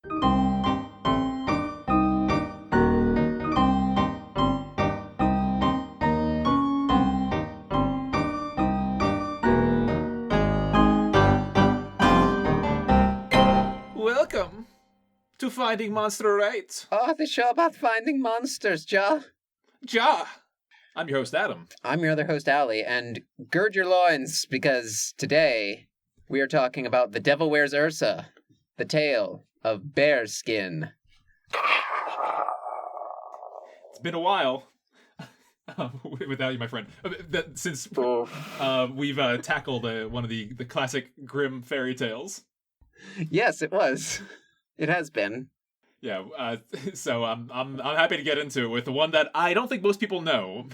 Welcome to Finding Monster Right. Oh, the show about finding monsters, Ja. Ja. I'm your host, Adam. I'm your other host, Allie, and gird your loins, because today we are talking about The Devil Wears Ursa, the tale of Bearskin. It's been a while without you, my friend. Since we've tackled one of the classic Grimm fairy tales. Yes, it was. It has been. Yeah, so I'm happy to get into it with the one that I don't think most people know.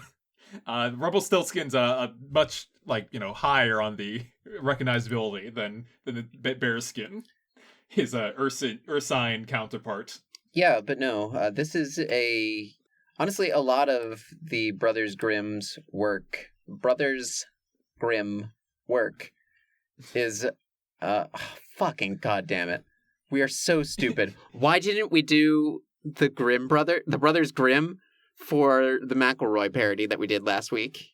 Rumpelstiltskin's much higher on the recognizability than the Bearskin, his Ursine counterpart. Yeah, but no, this is honestly a lot of the Brothers Grimm work is fucking goddamn it. We are so stupid. Why didn't we do the Brothers Grimm for the McElroy parody that we did last week?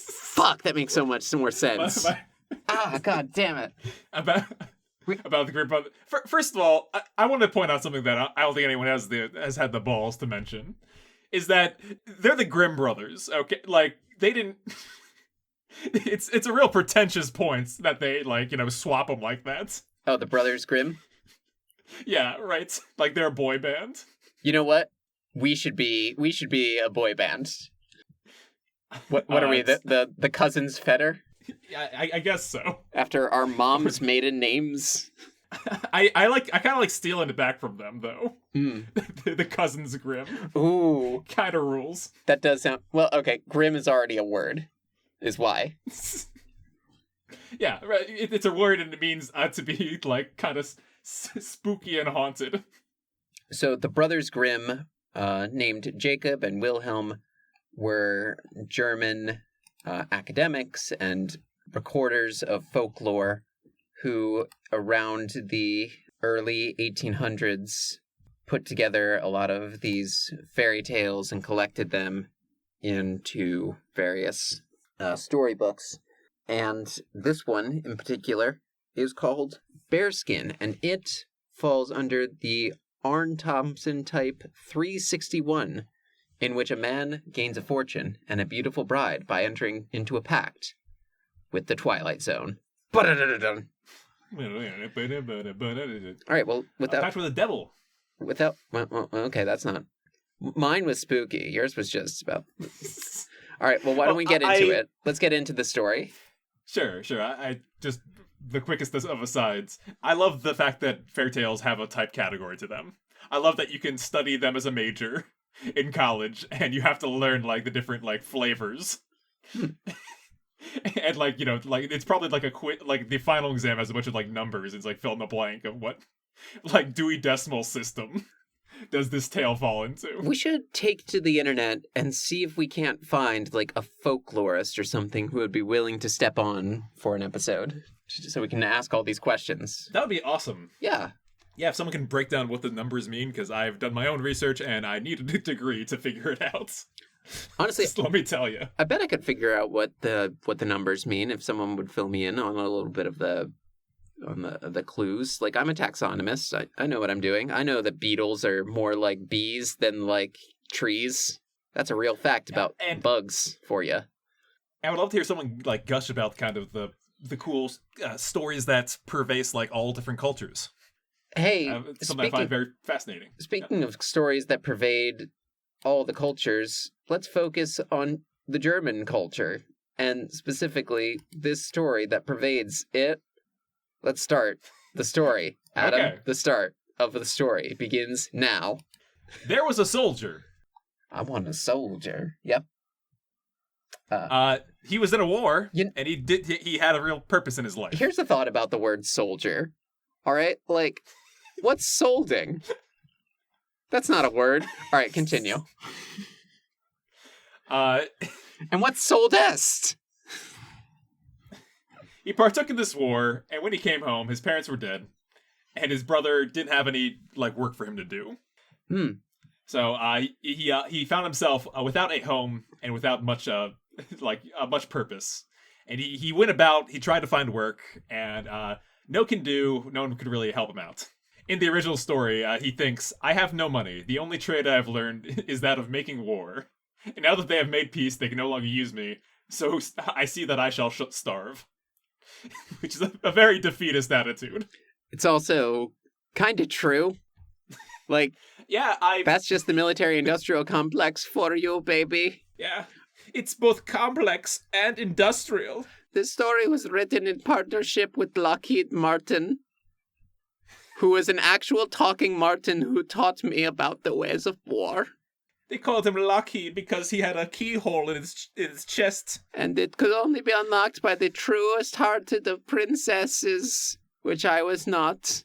Fuck, that makes so much more sense. God damn it. About the Grimm brothers. First of all, I want to point out something that I don't think anyone has had the balls to mention. Is that they're the Grimm brothers, okay? Like, they didn't... It's a real pretentious point that they, swap them like that. Oh, the Brothers Grimm? Yeah, right. Like they're a boy band. You know what? We should be a boy band. What are we? The cousins Feder? I guess so. After our mom's maiden names. I kind of like stealing it back from them though. The cousins Grimm. Ooh, kind of rules. That does sound well. Okay, Grimm is already a word, is why. Yeah, right. It's a word and it means to be like kind of spooky and haunted. So the Brothers Grimm, named Jacob and Wilhelm, were German academics and recorders of folklore who, around the early 1800s, put together a lot of these fairy tales and collected them into various storybooks. And this one, in particular, is called Bearskin, and it falls under the Arne Thompson type 361, in which a man gains a fortune and a beautiful bride by entering into a pact with the Twilight Zone. All right, well, pact with the devil. Well, okay, that's not... Mine was spooky. Yours was just about... All right, well, why don't we get into it? Let's get into the story. Sure. I just... The quickest of asides. I love the fact that fairy tales have a type category to them. I love that you can study them as a major in college, and you have to learn, the different, flavors. And, it's probably, the final exam has a bunch of, numbers. It's, fill in the blank of what, Dewey Decimal System does this tale fall into. We should take to the internet and see if we can't find, a folklorist or something who would be willing to step on for an episode. So we can ask all these questions. That would be awesome. Yeah. Yeah, if someone can break down what the numbers mean, because I've done my own research and I need a degree to figure it out. Honestly, just let me tell you. I bet I could figure out what the numbers mean if someone would fill me in on a little bit of the clues. I'm a taxonomist. I know what I'm doing. I know that beetles are more like bees than like trees. That's a real fact about bugs for you. I would love to hear someone gush about kind of the cool stories that pervade all different cultures. Hey, something I find very fascinating. Speaking of stories that pervade all the cultures, let's focus on the German culture, and specifically this story that pervades it. Let's start the story. Adam, okay. The start of the story begins now. There was a soldier. I want a soldier. Yep. He was in a war, and he had a real purpose in his life. Here's a thought about the word soldier. All right? What's solding? That's not a word. All right, continue. And what's soldest? He partook in this war, and when he came home, his parents were dead. and his brother didn't have any like work for him to do. So he found himself without a home and without much much purpose. And he went about, he tried to find work, and no one could really help him out. In the original story, he thinks, I have no money. The only trade I have learned is that of making war. And now that they have made peace, they can no longer use me. So I see that I shall starve. Which is a very defeatist attitude. It's also kind of true. Like, yeah, that's just the military-industrial complex for you, baby. Yeah. It's both complex and industrial. This story was written in partnership with Lockheed Martin, who was an actual talking Martin who taught me about the ways of war. They called him Lockheed because he had a keyhole in his chest. And it could only be unlocked by the truest-hearted of princesses, which I was not.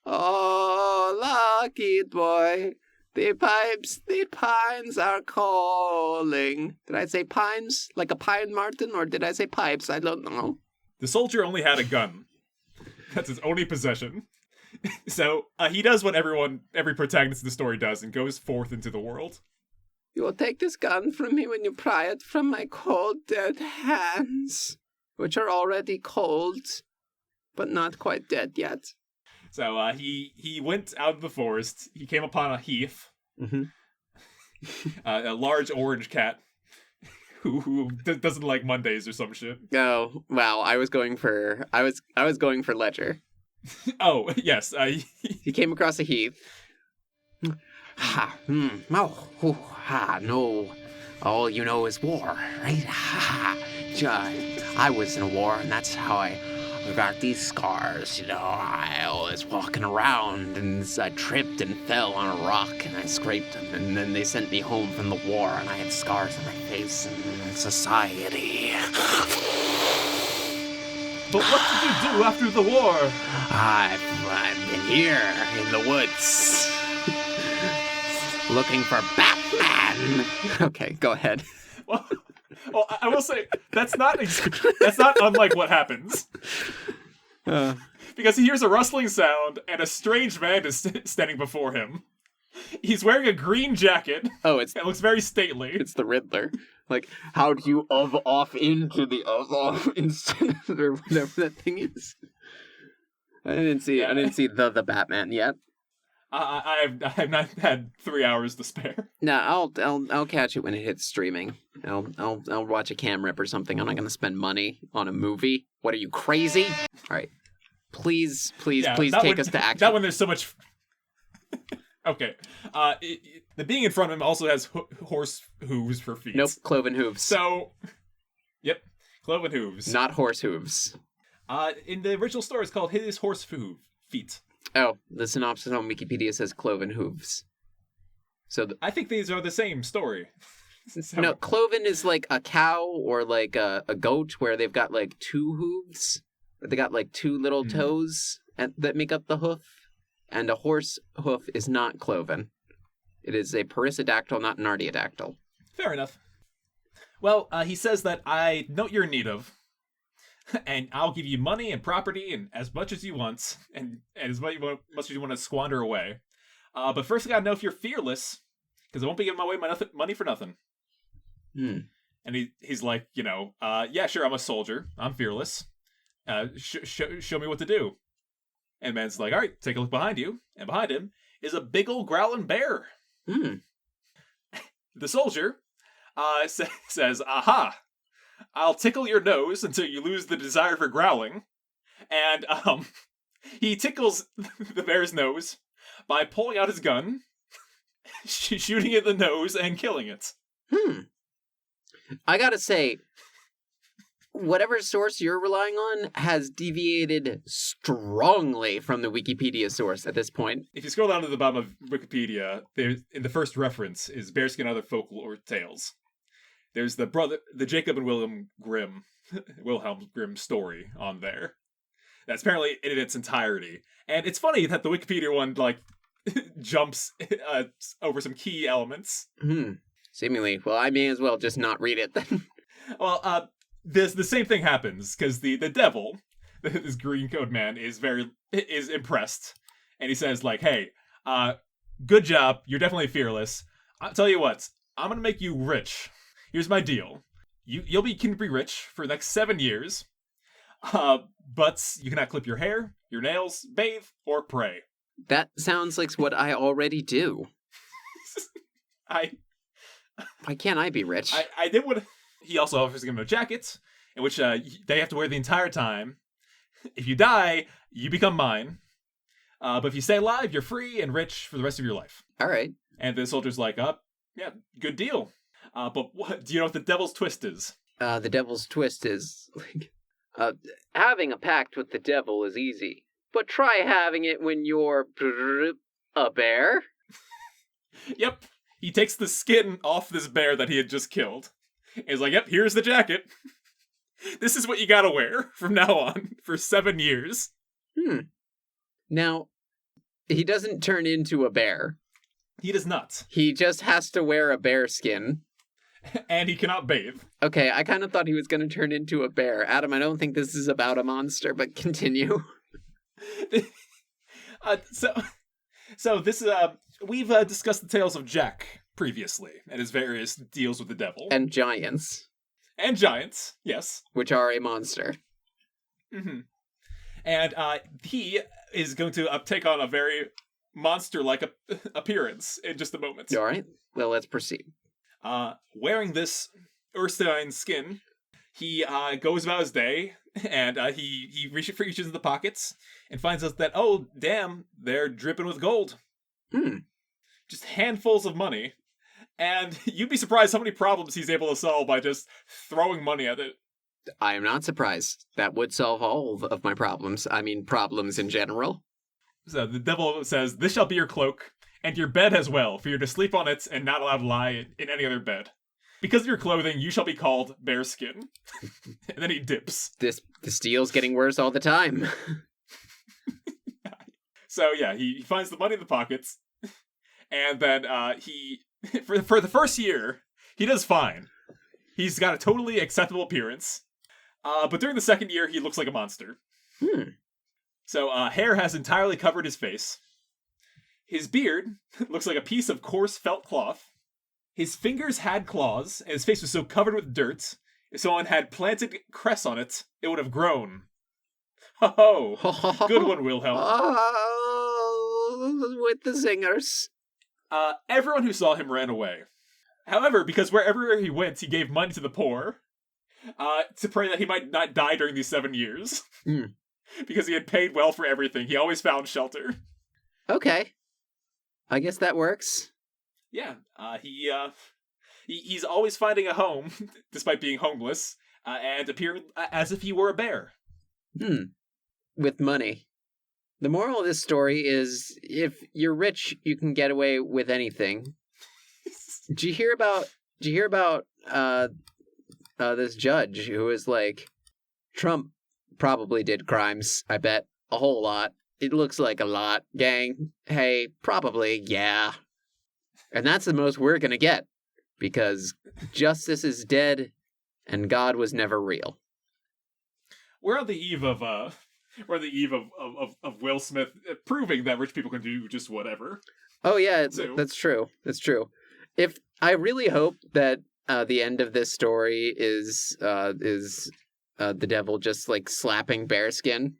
Oh, Lockheed boy, the pines are calling. Did I say pines? Like a pine, Martin? Or did I say pipes? I don't know. The soldier only had a gun. That's his only possession. So he does what every protagonist of the story does and goes forth into the world. You will take this gun from me when you pry it from my cold, dead hands, which are already cold, but not quite dead yet. So he went out of the forest. He came upon a heath, a large orange cat who doesn't like Mondays or some shit. Oh wow! I was going for Ledger. Oh yes, he came across a heath. No. All you know is war, right? I was in a war, and that's how I got these scars. I was walking around, and I tripped and fell on a rock, and I scraped them, and then they sent me home from the war, and I had scars on my face and society. But what did you do after the war? I've been here in the woods, looking for Batman. Okay, go ahead. Well, I will say that's not unlike what happens. Because he hears a rustling sound and a strange man is standing before him. He's wearing a green jacket. Oh, it looks very stately. It's the Riddler. Like, how do you off into the off instant or whatever that thing is? I didn't see the Batman yet. I have not had 3 hours to spare. No, I'll catch it when it hits streaming. I'll watch a cam rip or something. I'm not gonna spend money on a movie. What are you, crazy? All right, please take us to action. That one there's so much. Okay, the being in front of him also has horse hooves for feet. Nope, cloven hooves. So, yep, cloven hooves, not horse hooves. In the original story, it's called his horse feet. Oh, the synopsis on Wikipedia says cloven hooves. So I think these are the same story. So... No, cloven is like a cow or like a goat where they've got like two hooves. They got like two little toes that make up the hoof. And a horse hoof is not cloven. It is a perissodactyl, not an artiodactyl. Fair enough. Well, he says that I know what you're in need of. And I'll give you money and property and as much as you want, and as much as you want to squander away. But first I gotta know if you're fearless, because I won't be giving away my money for nothing. And he's like, yeah, sure, I'm a soldier. I'm fearless. Show me what to do. And the man's like, all right, take a look behind you. And behind him is a big old growling bear. The soldier says, aha. I'll tickle your nose until you lose the desire for growling. And he tickles the bear's nose by pulling out his gun, shooting it in the nose, and killing it. I gotta say, whatever source you're relying on has deviated strongly from the Wikipedia source at this point. If you scroll down to the bottom of Wikipedia, in the first reference is Bearskin and Other Folklore Tales. There's the Jacob and Wilhelm Grimm story on there. That's apparently in its entirety. And it's funny that the Wikipedia one, jumps over some key elements. Seemingly. Well, I may as well just not read it then. Well, the same thing happens, because the devil, this green coat man is impressed, and he says like, "Hey, good job. You're definitely fearless. I'll tell you what. I'm gonna make you rich. Here's my deal. Can be rich for the next 7 years. But you cannot clip your hair, your nails, bathe, or pray." That sounds like what I already do. I Why can't I be rich? I did what he also offers to give him a jacket, in which they have to wear the entire time. If you die, you become mine. But if you stay alive, you're free and rich for the rest of your life. All right. And the soldier's like, yeah, good deal. But what do you know what the devil's twist is? The devil's twist is like, having a pact with the devil is easy, but try having it when you're a bear. Yep. He takes the skin off this bear that he had just killed. He's like, yep, here's the jacket. This is what you gotta wear from now on for 7 years. Now, he doesn't turn into a bear. He does not. He just has to wear a bear skin. And he cannot bathe. Okay, I kind of thought he was going to turn into a bear. Adam, I don't think this is about a monster, but continue. So this we've discussed the tales of Jack previously and his various deals with the devil And giants. And giants, yes, which are a monster. Mm-hmm. And he is going to take on a very monster-like appearance in just a moment. All right. Well, let's proceed. Wearing this Ursa skin, he goes about his day, and he reaches into the pockets and finds out that, oh, damn, they're dripping with gold. Just handfuls of money. And you'd be surprised how many problems he's able to solve by just throwing money at it. I am not surprised. That would solve all of my problems. I mean, problems in general. So the devil says, "This shall be your cloak, and your bed as well, for you're to sleep on it and not allowed to lie in any other bed. Because of your clothing, you shall be called Bearskin." And then he dips. This deal's getting worse all the time. So yeah, he finds the money in the pockets, and then he for the first year he does fine. He's got a totally acceptable appearance, but during the second year he looks like a monster. So hair has entirely covered his face. His beard looks like a piece of coarse felt cloth. His fingers had claws, and his face was so covered with dirt, if someone had planted cress on it, it would have grown. Ho ho! Good one, Wilhelm. Oh, with the zingers. Everyone who saw him ran away. However, because wherever he went, he gave money to the poor, to pray that he might not die during these 7 years. Because he had paid well for everything, he always found shelter. Okay. I guess that works. Yeah, he's always finding a home, despite being homeless, and appearing as if he were a bear. With money. The moral of this story is, if you're rich, you can get away with anything. Did you hear about this judge who was like, Trump probably did crimes, I bet. A whole lot. It looks like a lot, gang. Hey, probably, yeah. And that's the most we're gonna get. Because justice is dead, and God was never real. We're on the eve of Will Smith proving that rich people can do just whatever. Oh yeah, that's true. That's true. If I really hope that the end of this story is the devil just like slapping Bearskin.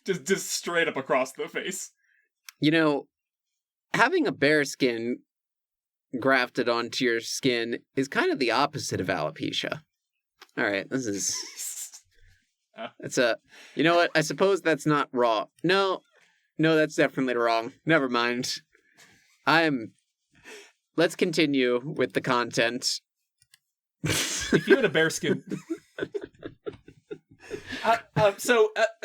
just straight up across the face. You know, having a bearskin grafted onto your skin is kind of the opposite of alopecia. All right, this is. It's you know what? I suppose that's not wrong. No, that's definitely wrong. Never mind. Let's continue with the content. If you had a bearskin.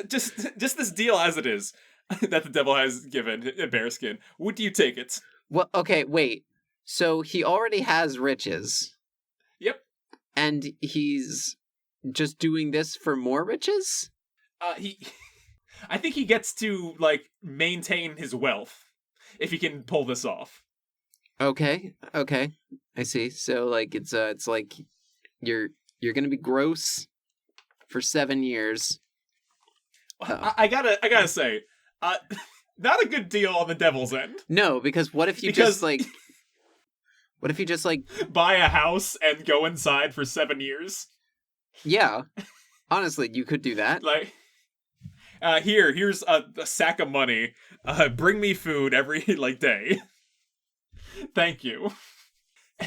Just this deal as it is that the devil has given a bearskin, would you take it? Well, okay, wait. So he already has riches. Yep. And he's just doing this for more riches? I think he gets to like maintain his wealth if he can pull this off. Okay. I see. So like it's like you're going to be gross for 7 years. I gotta say, not a good deal on the devil's end. No, because what if you just buy a house and go inside for 7 years? Yeah. Honestly, you could do that. Like, here's a sack of money. Bring me food every, day. Thank you.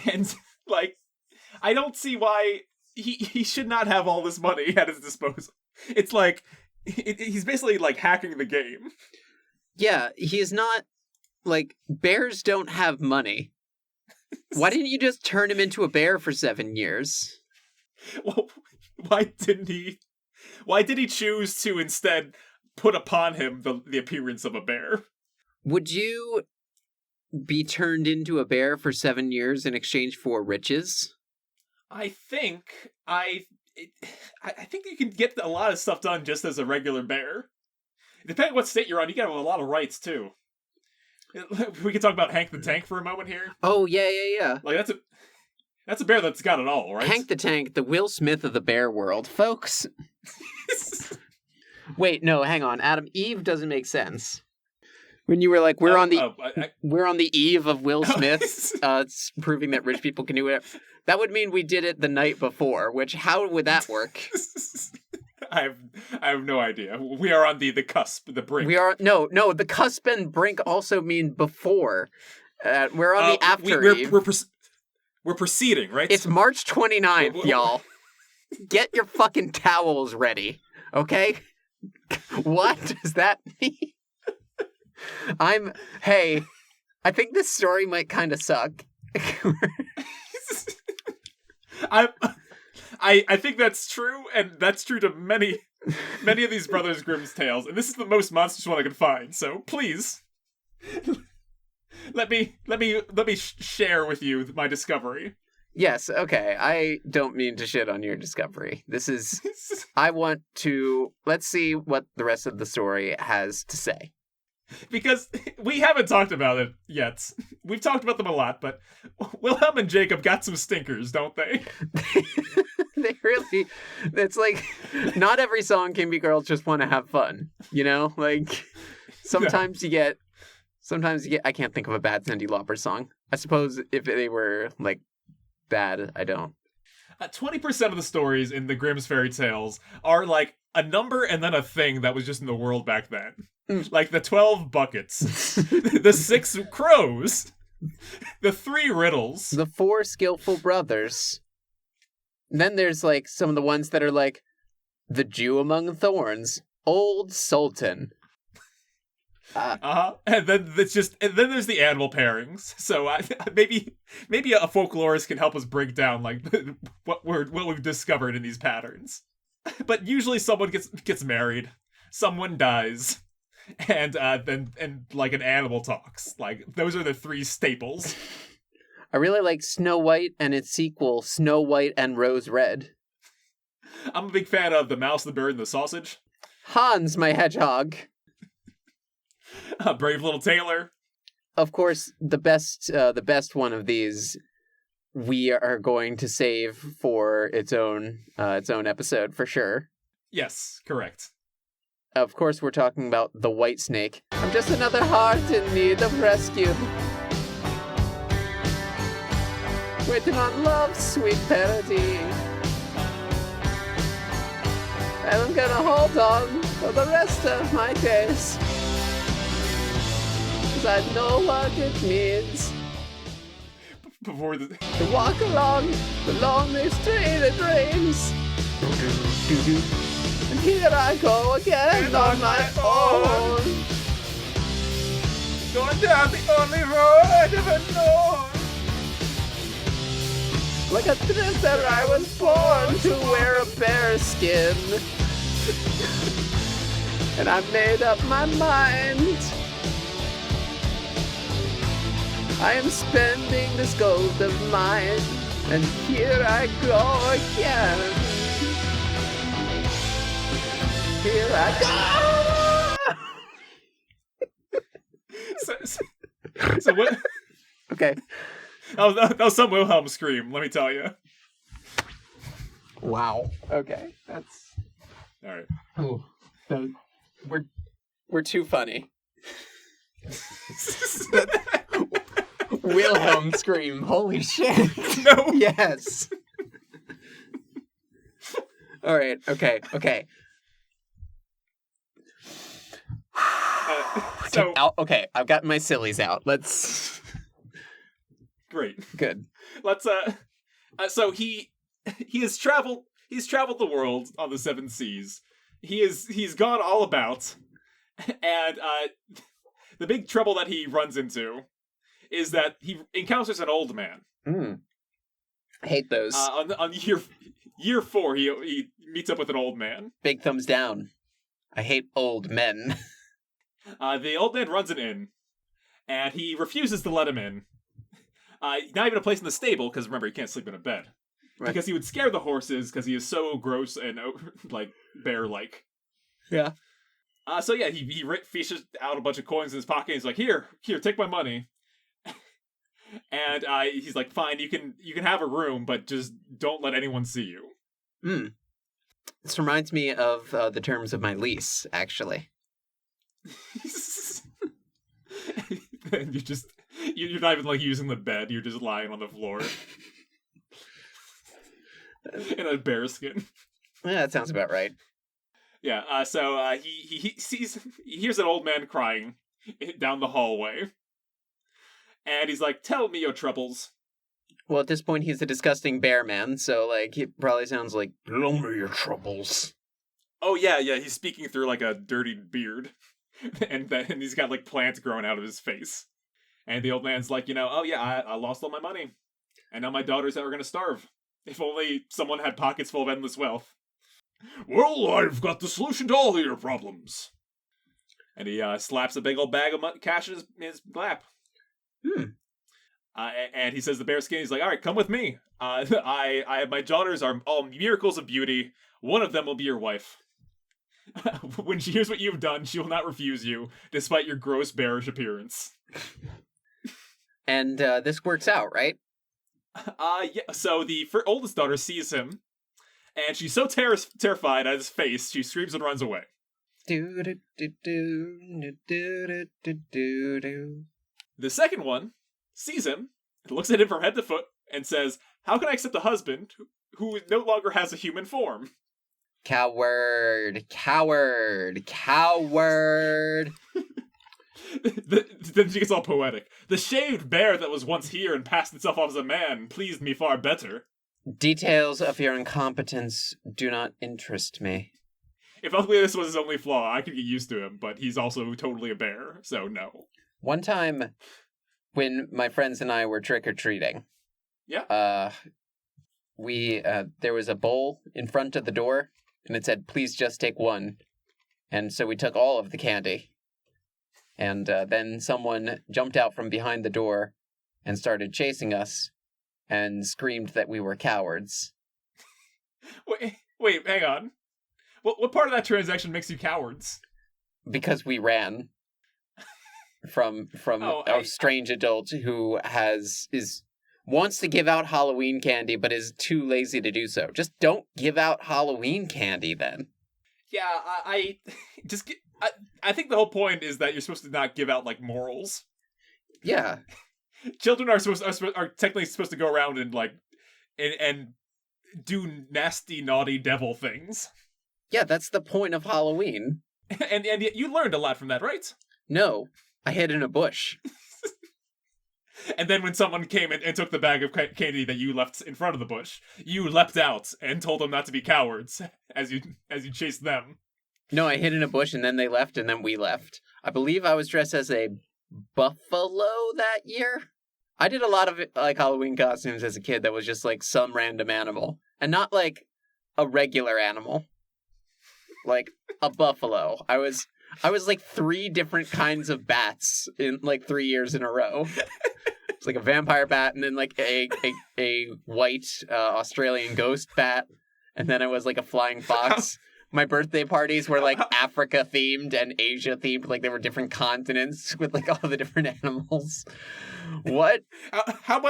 And, I don't see why he should not have all this money at his disposal. It's like, he's basically, hacking the game. Yeah, he is not, bears don't have money. Why didn't you just turn him into a bear for 7 years? Well, why did he choose to instead put upon him the appearance of a bear? Would you be turned into a bear for 7 years in exchange for riches? I think you can get a lot of stuff done just as a regular bear. Depending on what state you're on, you can have a lot of rights too. We can talk about Hank the Tank for a moment here. Oh yeah. That's a bear that's got it all, right? Hank the Tank, the Will Smith of the bear world, folks. Wait, no, hang on, Adam. Eve doesn't make sense. When you were like, we're on the eve of Will Smith, proving that rich people can do it. That would mean we did it the night before. Which, how would that work? I have no idea. We are on the cusp, the brink. No. The cusp and brink also mean before. We're on the after eve. We're proceeding, right? It's March 29th, y'all. Get your fucking towels ready, okay? What does that mean? Hey, I think this story might kind of suck. I think that's true, and that's true to many of these Brothers Grimm's tales, and this is the most monstrous one I could find. So please, let me share with you my discovery. Yes, okay. I don't mean to shit on your discovery. Let's see what the rest of the story has to say. Because we haven't talked about it yet. We've talked about them a lot, but Wilhelm and Jacob got some stinkers, don't they? They really... It's like, not every song can be girls just want to have fun, you know? Sometimes you get... I can't think of a bad Cyndi Lauper song. I suppose if they were, bad, I don't. 20% of the stories in the Grimm's fairy tales are, a number and then a thing that was just in the world back then. Like the 12 buckets, the 6 crows, the 3 riddles, the 4 skillful brothers. Then there's some of the ones that are the Jew among thorns, Old Sultan. And then there's the animal pairings. So maybe a folklorist can help us break down what we've discovered in these patterns. But usually someone gets married, someone dies. And then an animal talks. Those are the 3 staples. I really like Snow White and its sequel, Snow White and Rose Red. I'm a big fan of The Mouse, the Bird, and the Sausage. Hans, my hedgehog. Brave Little Tailor. Of course, the best one of these we are going to save for its own episode for sure. Yes, correct. Of course, we're talking about the White Snake. I'm just another heart in need of rescue. Waiting on love's sweet parody. And I'm gonna hold on for the rest of my days. 'Cause I know what it means. To walk along the lonely street of dreams. And here I go again on my own. Going down the only road I've ever known. Like a drifter, I was born to wear a bearskin. And I made up my mind. I am spending this gold of mine. And here I go again. Here I go! So what? Okay. That was some Wilhelm scream, let me tell you. Wow. Okay. That's All right. Oh, we're too funny. Wilhelm scream. Holy shit. No. Yes. All right. Okay. Okay, I've got my sillies out. Let's. Great. Good. Let's so he has traveled. He's traveled the world on the seven seas. He's gone all about, and the big trouble that he runs into is that he encounters an old man. I hate those. On year 4, he meets up with an old man. Big thumbs down. I hate old men. The old man runs an inn, and he refuses to let him in. Not even a place in the stable, because remember, he can't sleep in a bed. Right. Because he would scare the horses, because he is so gross and, like, bear-like. Yeah. So yeah, he fishes out a bunch of coins in his pocket, and he's like, here, take my money. And he's like, fine, you can have a room, but just don't let anyone see you. This reminds me of the terms of my lease, actually. And you're not even like using the bed, you're just lying on the floor. In a bearskin. Yeah, that sounds about right. Yeah, so he hears an old man crying down the hallway. And he's like, tell me your troubles. Well, at this point, he's a disgusting bear man, so, like, it probably sounds like, tell me your troubles. Oh, yeah, he's speaking through, like, a dirty beard. and he's got, like, plants growing out of his face. And the old man's like, oh, yeah, I lost all my money. And now my daughters are gonna starve. If only someone had pockets full of endless wealth. Well, I've got the solution to all of your problems. And he slaps a big old bag of cash in his lap. And he says to Bearskin, he's like, all right, come with me. My daughters are all miracles of beauty. One of them will be your wife. When she hears what you've done, she will not refuse you, despite your gross bearish appearance. And this works out, right? Yeah. So the oldest daughter sees him, and she's so terrified at his face, she screams and runs away. The second one sees him, looks at him from head to foot, and says, how can I accept a husband who no longer has a human form? Coward. Then she gets all poetic. The shaved bear that was once here and passed itself off as a man pleased me far better. Details of your incompetence do not interest me. If only this was his only flaw, I could get used to him, but he's also totally a bear, so no. One time, when my friends and I were trick-or-treating, there was a bowl in front of the door, and it said, please just take one. And so we took all of the candy. And then someone jumped out from behind the door and started chasing us and screamed that we were cowards. Wait, hang on. What part of that transaction makes you cowards? Because we ran from a strange adult who wants to give out Halloween candy, but is too lazy to do so. Just don't give out Halloween candy, then. Yeah, I think the whole point is that you're supposed to not give out, like, morals. Yeah. Children are technically supposed to go around and, like, and do nasty, naughty devil things. Yeah, that's the point of Halloween. And you learned a lot from that, right? No, I hid in a bush. And then when someone came and took the bag of candy that you left in front of the bush, you leapt out and told them not to be cowards as you chased them. No, I hid in a bush and then they left and then we left. I believe I was dressed as a buffalo that year. I did a lot of like Halloween costumes as a kid that was just like some random animal and not like a regular animal. Like a buffalo. I was like 3 different kinds of bats in like 3 years in a row. It's like a vampire bat and then like a white Australian ghost bat. And then I was like a flying fox. my birthday parties were like Africa themed and Asia themed, like there were different continents with like all the different animals. What? How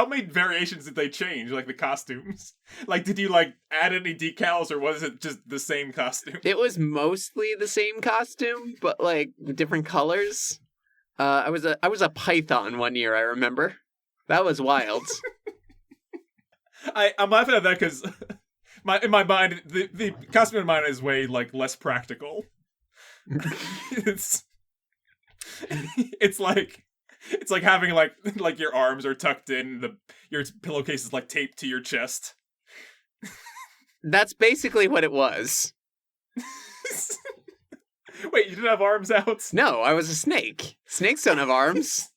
many variations did they change? Like the costumes? Like, did you like add any decals, or was it just the same costume? It was mostly the same costume, but like different colors. I was a python one year, I remember. That was wild. I'm laughing at that because in my mind, the costume in mine is way like less practical. It's like having like your arms are tucked in, your pillowcase is like taped to your chest. That's basically what it was. Wait, you didn't have arms out? No, I was a snake. Snakes don't have arms.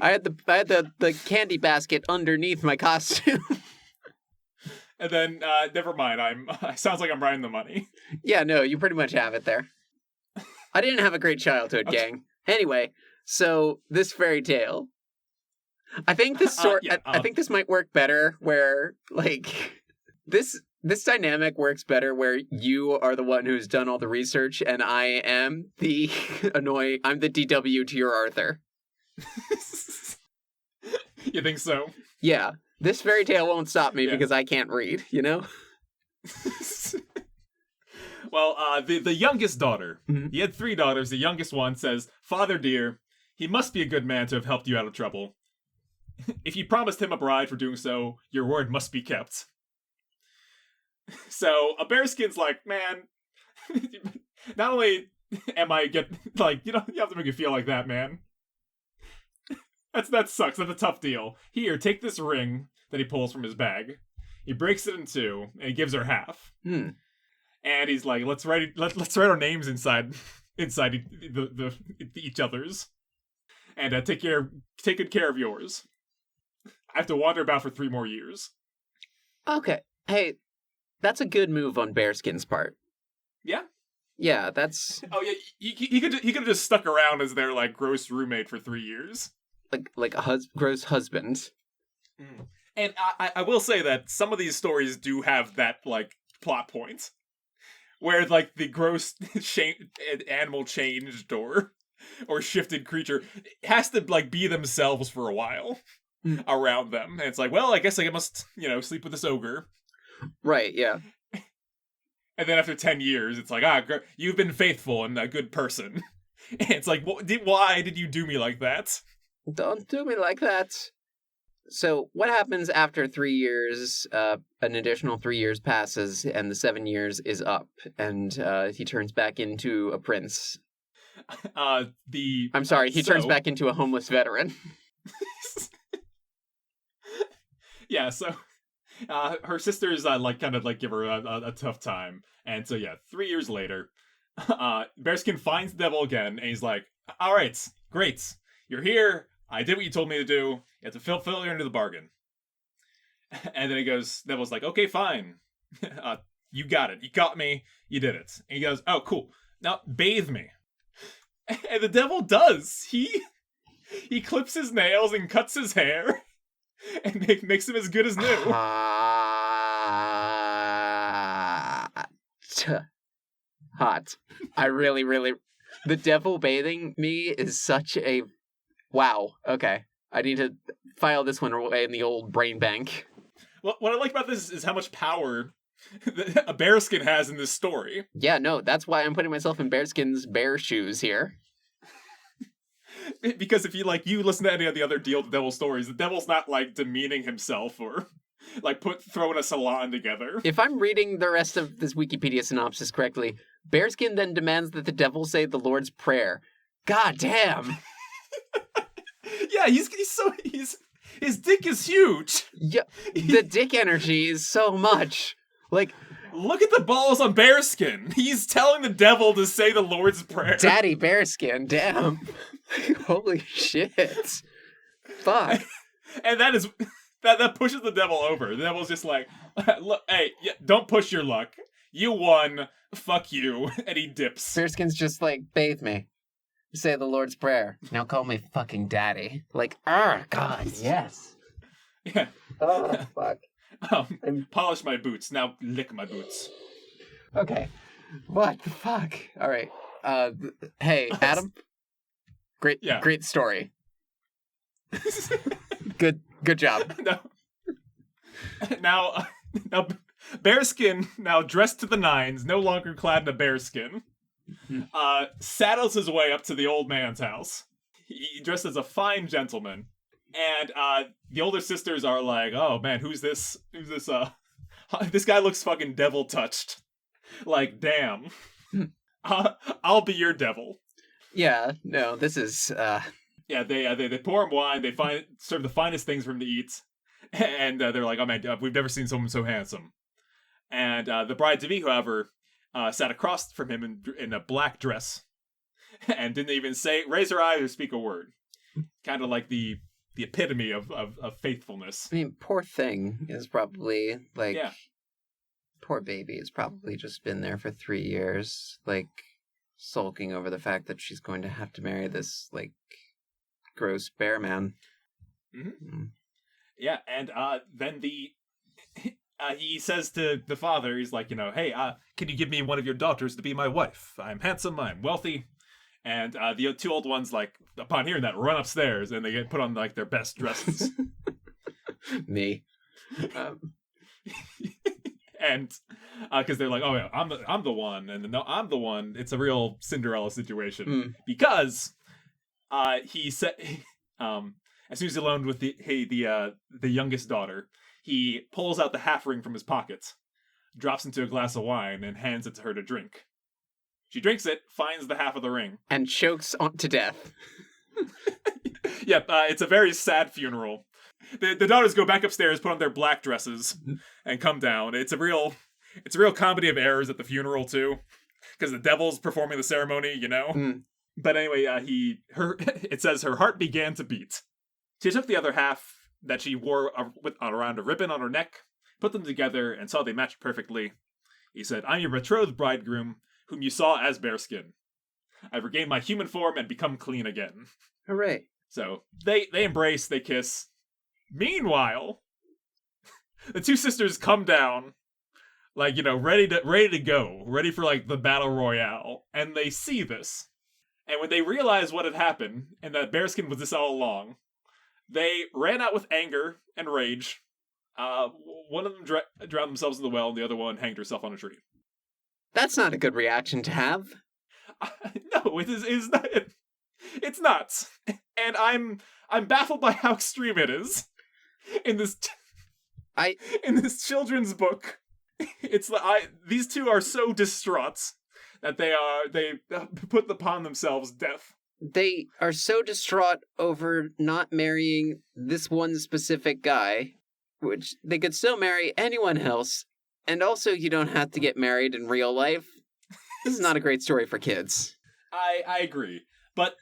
I had the candy basket underneath my costume. And then, never mind. Sounds like I'm riding the money. Yeah, no, you pretty much have it there. I didn't have a great childhood, gang. Anyway, so this fairy tale. I think this I think this might work better where like this dynamic works better where you are the one who's done all the research and I am the I'm the DW to your Arthur. You think so? Yeah. This fairy tale won't stop me because I can't read, you know? Well, the youngest daughter, he had 3 daughters. The youngest one says, "Father dear, he must be a good man to have helped you out of trouble. If you promised him a bride for doing so, your word must be kept." So a Bearskin's like, man, not only am I you have to make me feel like that, man. That sucks. That's a tough deal. Here, take this ring that he pulls from his bag. He breaks it in 2, and he gives her half. And he's like, let's write our names inside each other's, and take good care of yours. I have to wander about for 3 more years. Okay, hey, that's a good move on Bearskin's part. Yeah. Yeah, that's. Oh yeah, he could have just stuck around as their like gross roommate for 3 years. Like a gross husband. And I will say that some of these stories do have that like plot point where like the gross animal changed or shifted creature has to like be themselves for a while around them. And it's like, well, I guess I must sleep with this ogre. Right, yeah. And then after 10 years, it's like, you've been faithful and a good person. And it's like, why did you do me like that? Don't do me like that. So what happens after 3 years? An additional 3 years passes, and the 7 years is up, and he turns back into a prince. I'm sorry, he turns back into a homeless veteran. Yeah, so her sisters give her a tough time, and so 3 years later, Bearskin finds the devil again, and he's like, "All right, great, you're here. I did what you told me to do. You have to fulfill your end of the bargain." And then Devil's like, "Okay, fine. You got it. You got me. You did it." And he goes, "Oh, cool. Now bathe me." And the devil does. He clips his nails and cuts his hair and makes him as good as new. Hot. I really, really... The devil bathing me is such a... Wow. Okay. I need to file this one away in the old brain bank. What I like about this is how much power a Bearskin has in this story. Yeah, no, that's why I'm putting myself in Bearskin's bear shoes here. Because if you listen to any of the other Deal with the Devil stories, the devil's not demeaning himself or throwing a salon together. If I'm reading the rest of this Wikipedia synopsis correctly, Bearskin then demands that the devil say the Lord's Prayer. God damn. Yeah, his dick is huge. Yeah, the dick energy is so much. Look at the balls on Bearskin. He's telling the devil to say the Lord's Prayer. Daddy Bearskin, damn. Holy shit. Fuck. And that pushes the devil over. The devil's just like, look, hey, don't push your luck. You won. Fuck you. And he dips. Bearskin's just like, bathe me. Say the Lord's Prayer. Now call me fucking daddy. God, yes. Yeah. Oh, fuck. Polish my boots. Now lick my boots. Okay. What the fuck? All right. Hey, Adam. Great story. Good job. Now, Bearskin, now dressed to the nines, no longer clad in a bearskin, saddles his way up to the old man's house. He dressed as a fine gentleman, and the older sisters are like, "Oh man, who's this? This guy looks fucking devil touched. Like, damn. I'll be your devil." Yeah. No, this is. Yeah, they pour him wine. They serve the finest things for him to eat, and they're like, "Oh man, we've never seen someone so handsome." And the bride-to-be, however, sat across from him in a black dress, and didn't even raise her eyes or speak a word. Kind of like the epitome of faithfulness. I mean, poor thing is probably like, poor baby has probably just been there for 3 years, like sulking over the fact that she's going to have to marry this like gross bear man. Mm-hmm. Yeah, and then he says to the father, he's like, "Hey, can you give me one of your daughters to be my wife? I'm handsome, I'm wealthy." And the two old ones, like, upon hearing that, run upstairs, and they get put on, like, their best dresses. Me. And, because they're like, "Oh, yeah, I'm the one," and no, I'm the one. It's a real Cinderella situation. Because, he said, as soon as he's alone with the youngest daughter, he pulls out the half ring from his pocket, drops into a glass of wine, and hands it to her to drink. She drinks it, finds the half of the ring. And chokes to death. Yep, it's a very sad funeral. The daughters go back upstairs, put on their black dresses, and come down. It's a real comedy of errors at the funeral, too. Because the devil's performing the ceremony, But anyway, it says her heart began to beat. She took the other half that she wore around a ribbon on her neck, put them together, and saw they matched perfectly. He said, "I'm your betrothed bridegroom, whom you saw as Bearskin. I've regained my human form and become clean again." Hooray. So they embrace, they kiss. Meanwhile, the two sisters come down, like, ready to go, ready for like the battle royale, and they see this. And when they realize what had happened and that Bearskin was this all along, they ran out with anger and rage. One of them drowned themselves in the well, and the other one hanged herself on a tree. That's not a good reaction to have. No, it is not. It's not. And I'm baffled by how extreme it is in this in this children's book. It's these two are so distraught that they put upon themselves death. They are so distraught over not marrying this one specific guy, which they could still marry anyone else. And also, you don't have to get married in real life. This is not a great story for kids. I agree. But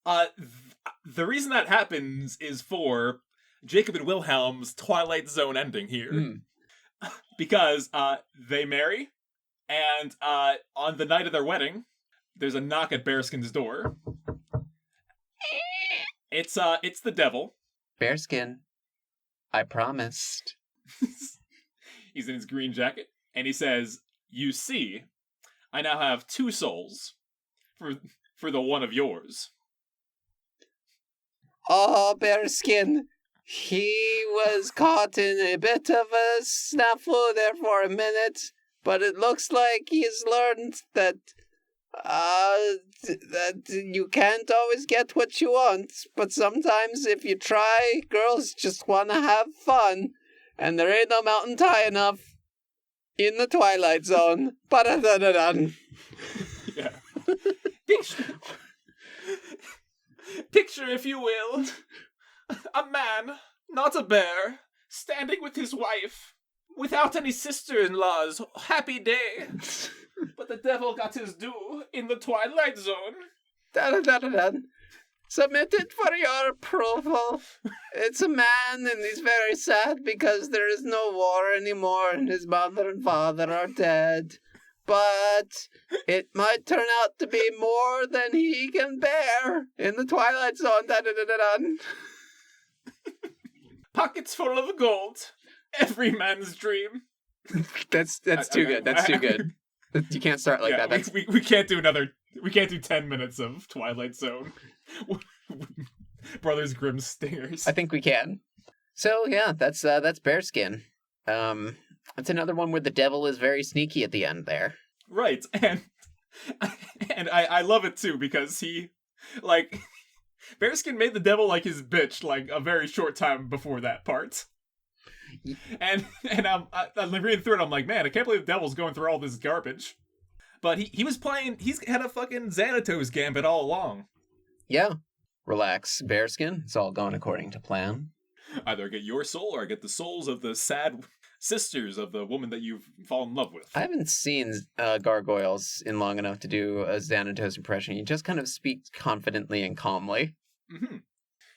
the reason that happens is for Jacob and Wilhelm's Twilight Zone ending here. Because they marry, and on the night of their wedding, there's a knock at Bearskin's door. It's the devil. Bearskin, I promised. He's in his green jacket, and he says, "You see, I now have 2 souls for the one of yours." Oh, Bearskin, he was caught in a bit of a snafu there for a minute, but it looks like he's learned that you can't always get what you want, but sometimes if you try, girls just want to have fun. And there ain't no mountain high enough in the Twilight Zone. Ba-da-da-da-dun. Yeah. Picture, if you will, a man, not a bear, standing with his wife, without any sister-in-laws. Happy day. But the devil got his due in the Twilight Zone. Da-da-da-da-dun. Submitted for your approval. It's a man, and he's very sad because there is no war anymore, and his mother and father are dead. But it might turn out to be more than he can bear in the Twilight Zone. Da-da-da-da-dun. Pockets full of gold. Every man's dream. That's too good. That's too good. You can't start like that. That's... we can't do another. We can't do 10 minutes of Twilight Zone. Brothers Grimm stingers. I think we can. So yeah, that's Bearskin. That's another one where the devil is very sneaky at the end there. Right, and I love it too because he, like, Bearskin made the devil like his bitch like a very short time before that part. And I'm reading through it, I'm like, man, I can't believe the devil's going through all this garbage. But he's had a fucking Xanatos gambit all along. Yeah. Relax, Bearskin. It's all going according to plan. Either I get your soul or I get the souls of the sad sisters of the woman that you've fallen in love with. I haven't seen gargoyles in long enough to do a Xanatos impression. You just kind of speak confidently and calmly. Mm-hmm.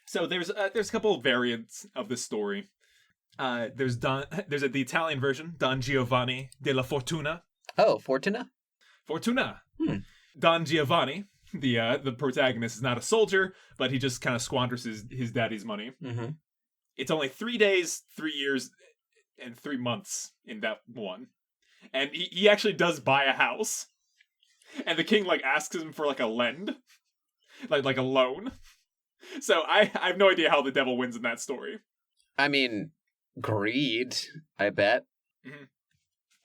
So there's a couple of variants of this story. There's the Italian version, Don Giovanni della Fortuna. Oh, Fortuna? Fortuna. Don Giovanni, the protagonist, is not a soldier, but he just kind of squanders his daddy's money. Mm-hmm. It's only 3 days, 3 years, and 3 months in that one. And he actually does buy a house. And the king, like, asks him for, like, a lend. Like a loan. So I have no idea how the devil wins in that story. I mean, greed, I bet. Mm-hmm.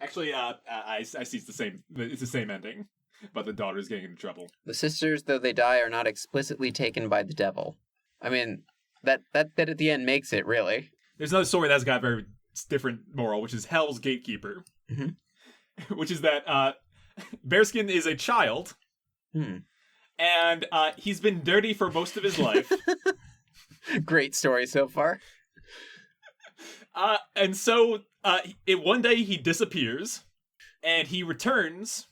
Actually, I see it's the same ending. But the daughter's getting into trouble. The sisters, though they die, are not explicitly taken by the devil. I mean, that bit at the end makes it, really. There's another story that's got a very different moral, which is Hell's Gatekeeper. Mm-hmm. Which is that Bearskin is a child. And he's been dirty for most of his life. Great story so far. And so one day he disappears. And he returns...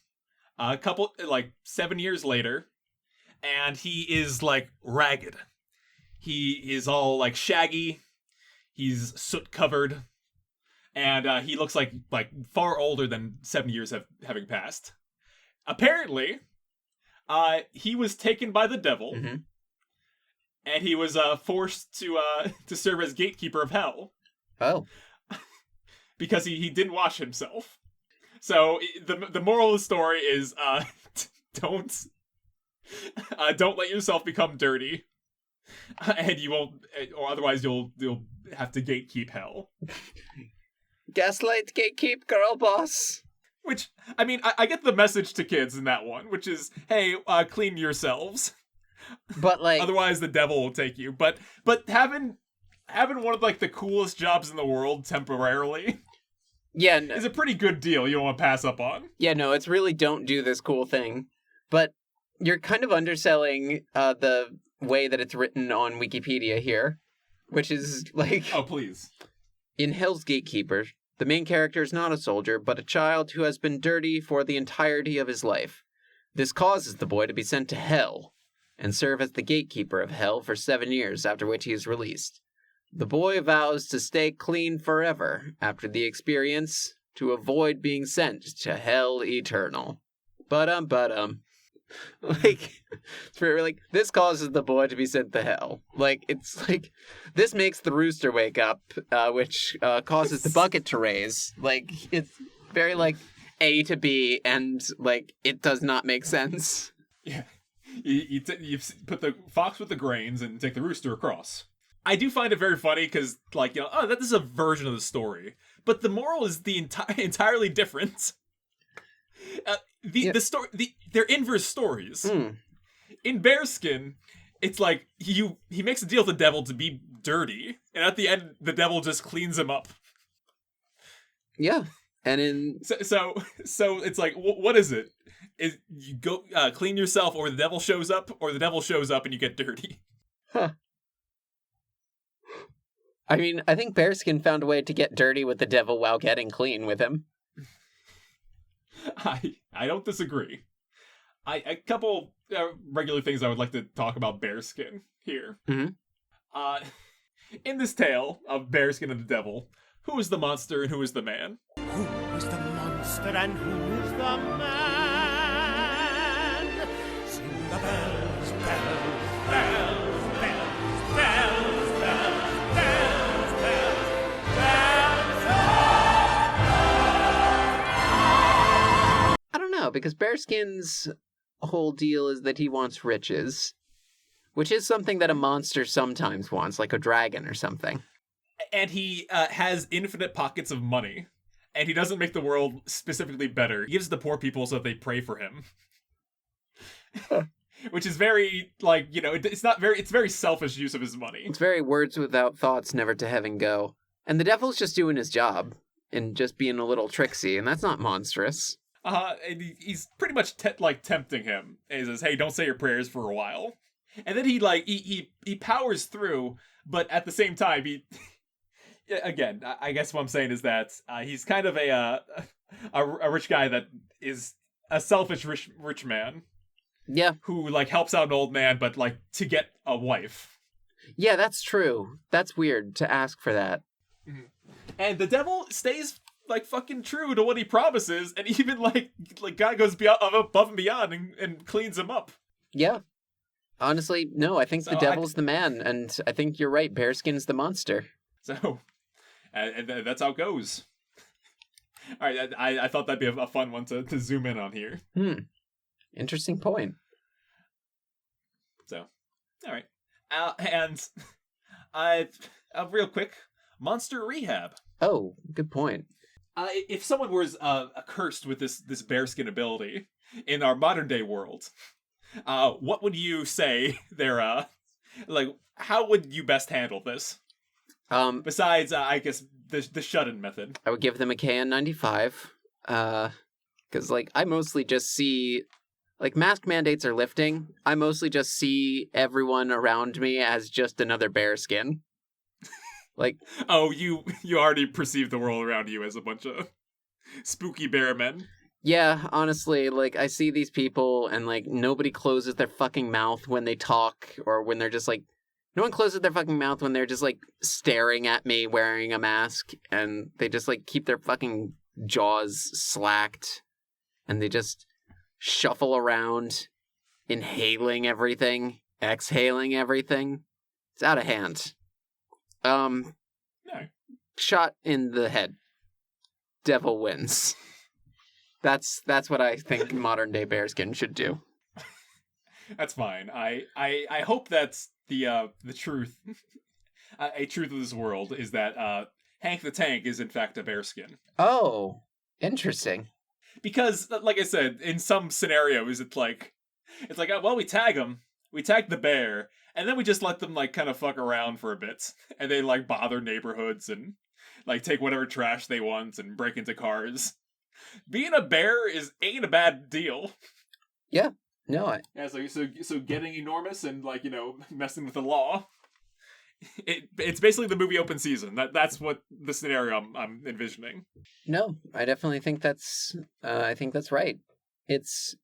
7 years later, and he is, like, ragged. He is all, like, shaggy, he's soot-covered, and he looks like far older than 7 years having passed. Apparently, he was taken by the devil, and he was forced to serve as gatekeeper of hell. Oh. Because he didn't wash himself. So the moral of the story is don't let yourself become dirty, and you won't, or otherwise you'll have to gatekeep hell. Gaslight, gatekeep, girl boss. Which, I mean, I get the message to kids in that one, which is, hey, clean yourselves. But like, otherwise the devil will take you. But having one of like the coolest jobs in the world temporarily. Yeah, no. It's a pretty good deal you don't want to pass up on. Yeah, no, it's really don't do this cool thing. But you're kind of underselling the way that it's written on Wikipedia here, which is like... Oh, please. In Hell's Gatekeeper, the main character is not a soldier, but a child who has been dirty for the entirety of his life. This causes the boy to be sent to hell and serve as the gatekeeper of hell for 7 years, after which he is released. The boy vows to stay clean forever after the experience to avoid being sent to hell eternal. Like, for like, this causes the boy to be sent to hell. Like, it's like, this makes the rooster wake up, which causes the bucket to raise. Like, it's very like A to B, and like, it does not make sense. Yeah, you put the fox with the grains and take the rooster across. I do find it very funny because, like, you know, oh, that is a version of the but the moral is the entirely different. The story, they're inverse stories. In Bearskin, it's like he makes a deal with the devil to be dirty, and at the end, the devil just cleans him up. Yeah, and in so it's like, what is it? Is you go clean yourself, or the devil shows up, or the devil shows up and you get dirty? Huh. I mean, I think Bearskin found a way to get dirty with the devil while getting clean with him. I don't disagree. A couple regular things I would like to talk about Bearskin here. Mm-hmm. In this tale of Bearskin and the devil, who is the monster and who is the man? Who is the monster and who is the man? Sing the bells, bells, bells, bells, bells, bells, bells, bells, bells. I don't because Bearskin's whole deal is that he wants riches, which is something that a monster sometimes wants, like a dragon or something. And he has infinite pockets of money. And he doesn't make the world specifically better. He gives the poor people so that they pray for him. Which is very, like, you know, it's very selfish use of his money. It's very words without thoughts, never to heaven go. And the devil's just doing his job and just being a little tricksy, and that's not monstrous. And he's pretty much tempting him. And he says, "Hey, don't say your prayers for a while." And then he powers through, but at the same time again, I guess what I'm saying is that he's kind of a rich guy that is a selfish rich man. Yeah. Who, like, helps out an old man, but, like, to get a wife. Yeah, that's true. That's weird to ask for that. Mm-hmm. And the devil stays, like, fucking true to what he promises, and even, like God goes above and beyond and cleans him up. Yeah. Honestly, no, I think the devil's the man, and I think you're right, Bearskin's the monster. So, and that's how it goes. All right, I thought that'd be a fun one to zoom in on here. Interesting point. So, all right. And real quick, Monster Rehab. Oh, good point. If someone was cursed with this bearskin ability in our modern day world, what would you say their like? How would you best handle this? Besides, I guess the shut-in method. I would give them a KN95. Because like I mostly just see. Like, mask mandates are lifting. I mostly just see everyone around me as just another bearskin. Like... Oh, you already perceive the world around you as a bunch of spooky bear men. Yeah, honestly, like, I see these people, and, like, nobody closes their fucking mouth when they talk, or when they're just, like... No one closes their fucking mouth when they're just, like, staring at me wearing a mask, and they just, like, keep their fucking jaws slacked, and they just... shuffle around, inhaling everything, exhaling everything. It's out of hand. No. Shot in the head. Devil wins. That's what I think modern day bearskin should do. That's fine. I hope that's the truth. A truth of this world is that Hank the Tank is in fact a bearskin. Oh, interesting. Because, like I said, in some scenarios, it's like, oh, well, we tag the bear, and then we just let them, like, kind of fuck around for a bit, and they, like, bother neighborhoods, and, like, take whatever trash they want, and break into cars. Being a bear ain't a bad deal. Yeah, no, Yeah, so getting enormous and, like, you know, messing with the law, it's basically the movie Open Season. That's what the scenario I'm envisioning. No, I definitely think that's right. It's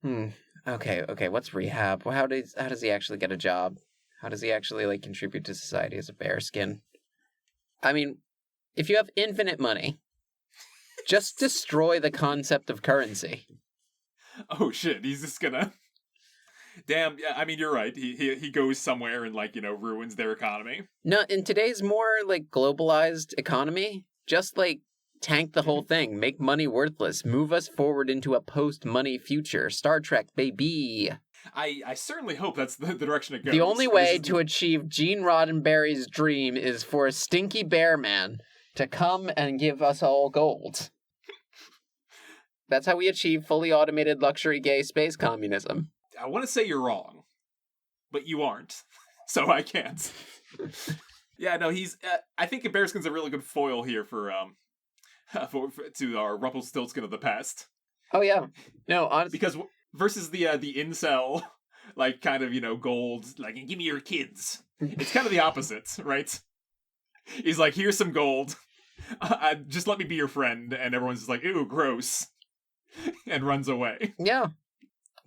okay, what's rehab? Well, how does he actually get a job? How does he actually like contribute to society as a bearskin? I mean, if you have infinite money, just destroy the concept of currency. Oh shit, he's just gonna Damn, yeah, I mean, you're right. He goes somewhere and, like, you know, ruins their economy. No, in today's more, like, globalized economy, just, like, tank the whole thing. Make money worthless. Move us forward into a post-money future. Star Trek, baby. I certainly hope that's the direction it goes. The only way to achieve Gene Roddenberry's dream is for a stinky bear man to come and give us all gold. That's how we achieve fully automated luxury gay space communism. I want to say you're wrong, but you aren't, so I can't. Yeah, no, he's. I think Bearskin's a really good foil here for to our Rumpelstiltskin of the past. Oh yeah, no, honestly, because versus the incel, like kind of, you know, gold, like, give me your kids. It's kind of the opposite, right? He's like, here's some gold, just let me be your friend, and everyone's just like, ew, gross, and runs away. Yeah.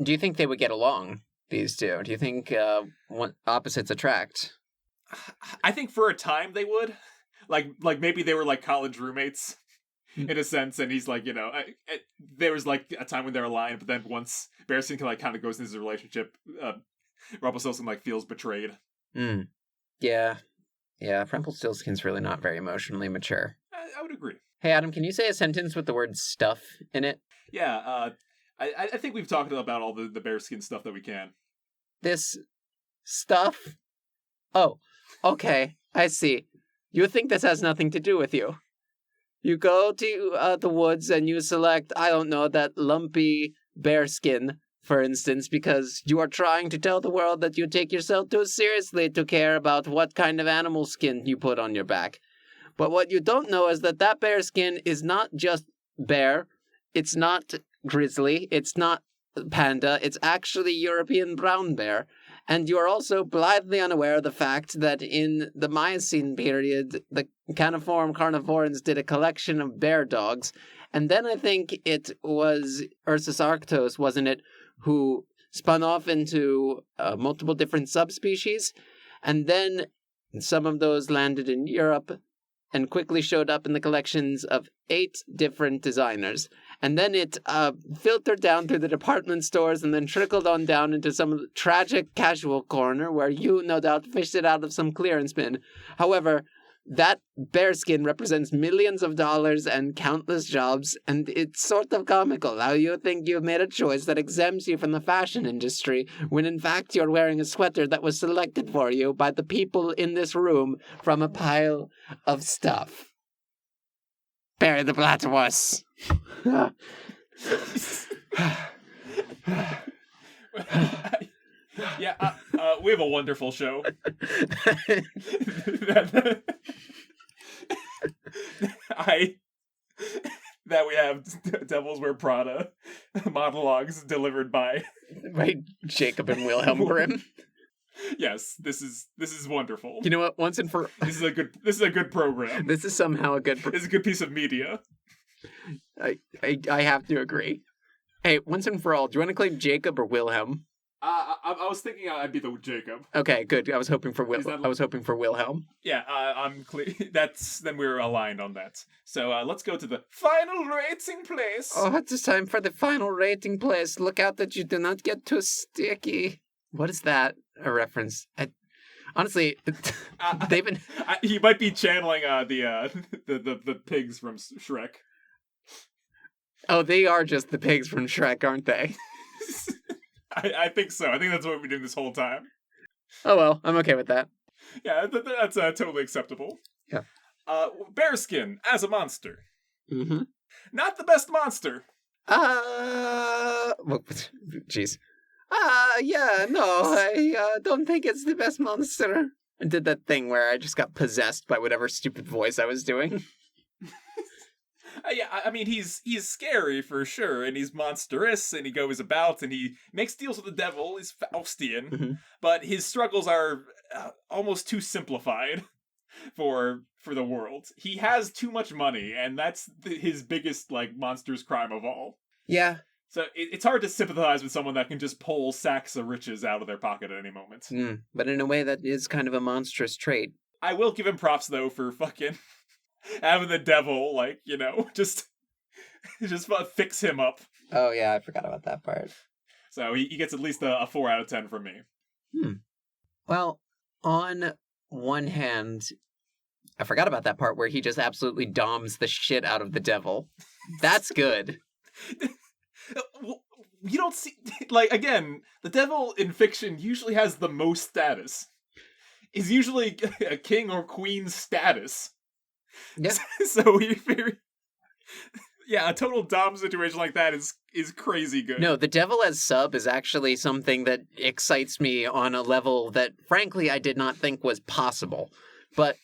Do you think they would get along, these two? Do you think opposites attract? I think for a time they would. Like maybe they were like college roommates in a sense, and he's like, you know, there was like a time when they're aligned, but then once Bearskin kind of goes into his relationship, Rumpelstiltskin like feels betrayed. Yeah. Rumpelstiltskin's really not very emotionally mature. I would agree. Hey Adam, can you say a sentence with the word stuff in it? Yeah, I think we've talked about all the bearskin stuff that we can. This stuff? Oh, okay. I see. You think this has nothing to do with you. You go to the woods and you select, I don't know, that lumpy bearskin, for instance, because you are trying to tell the world that you take yourself too seriously to care about what kind of animal skin you put on your back. But what you don't know is that that bearskin is not just bear, it's not grizzly, it's not panda, it's actually European brown bear. And you are also blithely unaware of the fact that in the Miocene period, the caniform carnivorans did a collection of bear dogs. And then I think it was Ursus arctos, wasn't it, who spun off into multiple different subspecies. And then some of those landed in Europe and quickly showed up in the collections of 8 different designers. And then it filtered down through the department stores and then trickled on down into some tragic casual corner where you, no doubt, fished it out of some clearance bin. However, that bearskin represents millions of dollars and countless jobs, and it's sort of comical how you think you've made a choice that exempts you from the fashion industry, when in fact you're wearing a sweater that was selected for you by the people in this room from a pile of stuff. Bury the platypus. Yeah, we have a wonderful show. That we have Devils Wear Prada monologues delivered by Jacob and Wilhelm Grimm. Yes, this is wonderful. You know what? Once and for this is a good program. This is somehow a good. This is a good piece of media. I have to agree. Hey, once and for all, do you want to claim Jacob or Wilhelm? I was thinking I'd be the Jacob. Okay, good. I was hoping for Wilhelm. Yeah, I'm clear. Then we're aligned on that. So let's go to the final rating place. Oh, it's time for the final rating place. Look out that you do not get too sticky. What is that a reference? Honestly, they've been. You might be channeling the pigs from Shrek. Oh, they are just the pigs from Shrek, aren't they? I think so. I think that's what we've been doing this whole time. Oh well, I'm okay with that. Yeah, that's totally acceptable. Yeah. Bearskin as a monster. Mm-hmm. Not the best monster. Jeez. Yeah, no, I don't think it's the best monster. I did that thing where I just got possessed by whatever stupid voice I was doing. Yeah, I mean, he's scary for sure, and he's monstrous, and he goes about, and he makes deals with the devil. He's Faustian, but his struggles are almost too simplified for the world. He has too much money, and that's his biggest monstrous crime of all. Yeah. So it's hard to sympathize with someone that can just pull sacks of riches out of their pocket at any moment. But in a way, that is kind of a monstrous trait. I will give him props though for fucking having the devil, just fix him up. Oh, yeah, I forgot about that part. So he gets at least a 4 out of 10 from me. Well, on one hand, I forgot about that part where he just absolutely doms the shit out of the devil. That's good. You don't see... again, the devil in fiction usually has the most status. Is usually a king or queen status. Yeah. So he very... Yeah, a total dom situation like that is crazy good. No, the devil as sub is actually something that excites me on a level that, frankly, I did not think was possible. But,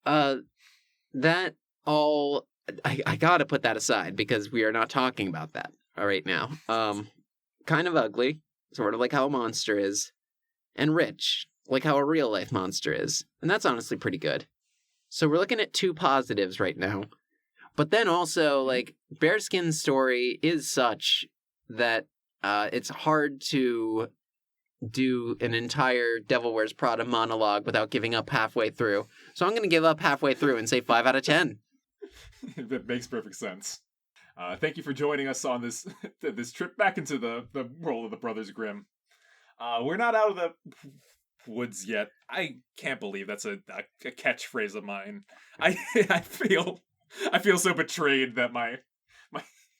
that all... I gotta put that aside, because we are not talking about that right now. Kind of ugly, sort of like how a monster is. And rich, like how a real-life monster is. And that's honestly pretty good. So we're looking at 2 positives right now. But then also, Bearskin's story is such that it's hard to do an entire Devil Wears Prada monologue without giving up halfway through. So I'm going to give up halfway through and say 5 out of 10. That makes perfect sense. Thank you for joining us on this trip back into the world of the Brothers Grimm. We're not out of the woods yet. I can't believe that's a catchphrase of mine. I feel so betrayed that my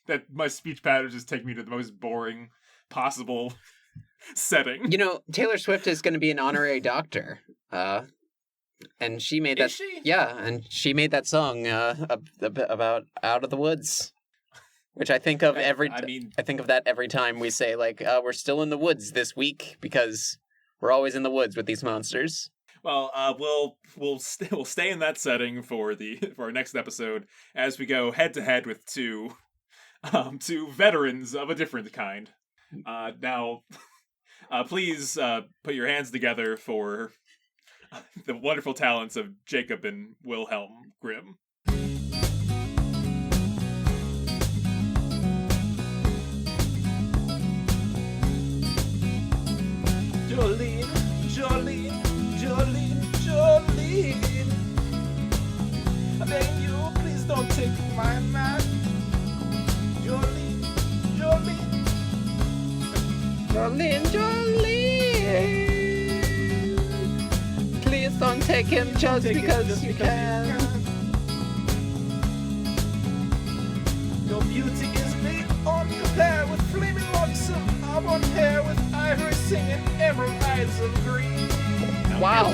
that my speech patterns just take me to the most boring possible setting. You know, Taylor Swift is going to be an honorary doctor. And she made that. Is she? Yeah, and she made that song about Out of the Woods. Which I think of I think of that every time we say, like, we're still in the woods this week because we're always in the woods with these monsters. Well, we'll stay in that setting for our next episode as we go head to head with two veterans of a different kind. Now, please put your hands together for the wonderful talents of Jacob and Wilhelm Grimm. Jolene, Jolene, Jolene, Jolene. I beg you, please don't take my man. Jolene, Jolene. Jolene, Jolene. Please don't take him just because you can. Your beauty is made on compare with flaming locks of auburn hair with ivory singing emerald eyes of green. Wow.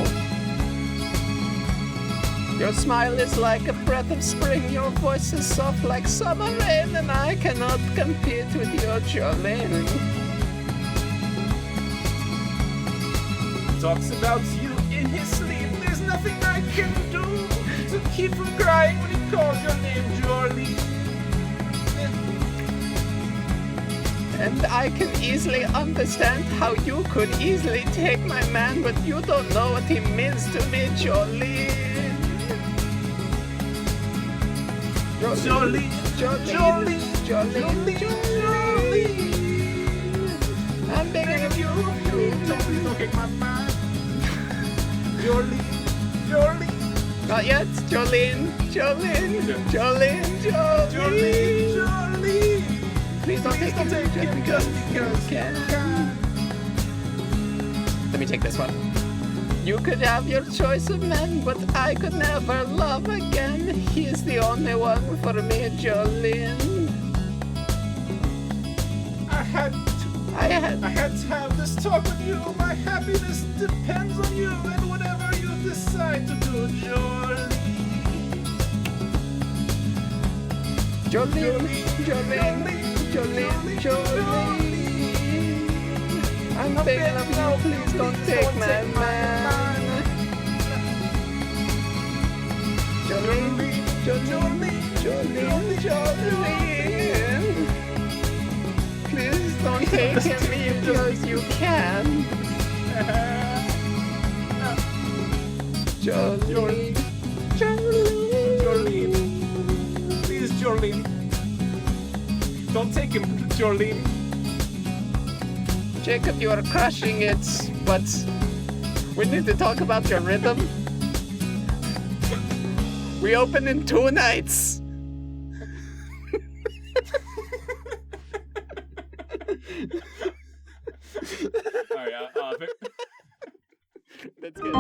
Your smile is like a breath of spring. Your voice is soft like summer rain, and I cannot compete with your Jolene. Talks about you in his sleep. There's nothing I can do to keep from crying when he calls your name, Jolene. And I can easily understand how you could easily take my man, but you don't know what he means to me, Jolene. Jolene, Jolene, Jolene, Jolene. I'm begging of you, Don't take my mind. Jolene, Jolene. Not yet, Jolene, Jolene, Jolene, Jolene. Jolene, Jolene. Please don't take him just because you can. Let me take this one. You could have your choice of men, but I could never love again. He's the only one for me, Jolene. I had to have this talk with you. My happiness depends on you and whatever you decide to do, Jolene. Jolene, Jolene, Jolene, Jolene. I'm begging of you, please don't take my man. Jolene, Jolene, Jolene, Jolene. Please don't take him because you can. Jolene, Jolene, Jolene. Please, Jolene. Don't take him, Jolene. Jacob, you are crushing it, but we need to talk about your rhythm. We open in 2 nights. All right, That's good.